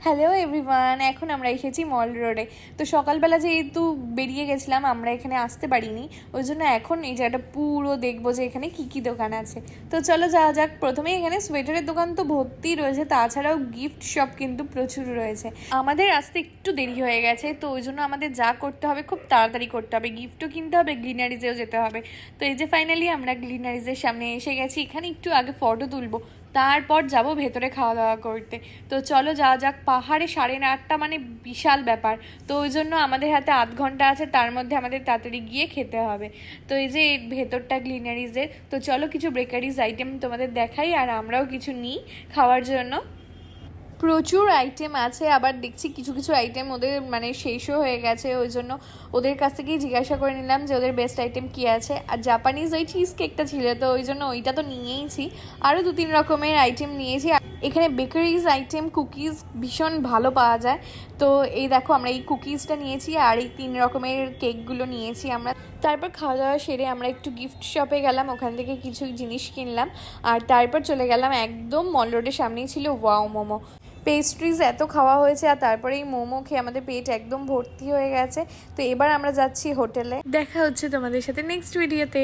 Hello everyone, এখন আমরা এসেছি মল রোডে। তো সকালবেলা যেহেতু বেরিয়ে গেছিলাম, আমরা এখানে আসতে পারিনি, ওই জন্য এখন এই জায়গাটা পুরো দেখবো যে এখানে কি কি দোকান আছে। তো চলো যাওয়া যাক। প্রথমেই এখানে সোয়েটারের দোকান তো ভর্তি রয়েছে, তাছাড়াও গিফট শপ কিন্তু প্রচুর রয়েছে। আমাদের আসতে একটু দেরি হয়ে গেছে, তো ওই জন্য আমাদের যা করতে হবে খুব তাড়াতাড়ি করতে হবে। গিফটও কিনতে হবে, গ্লিনারিজেও যেতে হবে। তো এই যে ফাইনালি আমরা গ্লিনারিজের সামনে এসে গেছি। এখানে একটু আগে ফটো তুলবো, তারপর যাব ভেতরে খাওয়া দাওয়া করতে। তো চলো যাওয়া যাক। পাহাড়ে 8:30 মানে বিশাল ব্যাপার। তো ওই জন্য আমাদের হাতে আধ ঘন্টা আছে, তার মধ্যে আমাদের তাড়াতাড়ি গিয়ে খেতে হবে। তো এই যে ভেতরটা গ্লিনারিজের, তো চলো কিছু বেকারিজ আইটেম তোমাদের দেখাই, আর আমরাও কিছু নিই খাওয়ার জন্য। প্রচুর আইটেম আছে, আবার দেখছি কিছু কিছু আইটেম ওদের মানে শেষও হয়ে গেছে, ওই জন্য ওদের কাছ থেকেই জিজ্ঞাসা করে নিলাম যে ওদের বেস্ট আইটেম কী আছে। আর জাপানিজ ওই চিজ কেকটা ছিল, তো ওই জন্য ওইটা তো নিয়েইছি। আরও 2-3 রকমের আইটেম নিয়েছি। এখানে বেকারিজ আইটেম, কুকিজ ভীষণ ভালো পাওয়া যায়। তো এই দেখো, আমরা এই কুকিজটা নিয়েছি আর এই 3 রকমের কেকগুলো নিয়েছি আমরা। তারপর খাওয়া দাওয়া সেরে আমরা একটু গিফট শপে গেলাম, ওখান থেকে কিছু জিনিস কিনলাম। আর তারপর চলে গেলাম একদম মল রোডের সামনেই ছিল ওয়াও মোমো। পেস্ট্রিজ এত খাওয়া হয়েছে, আর তারপরে এই মোমো খেয়ে আমাদের পেট একদম ভর্তি হয়ে গেছে। তো এবার আমরা যাচ্ছি হোটেলে। দেখা হচ্ছে তোমাদের সাথে নেক্সট ভিডিওতে।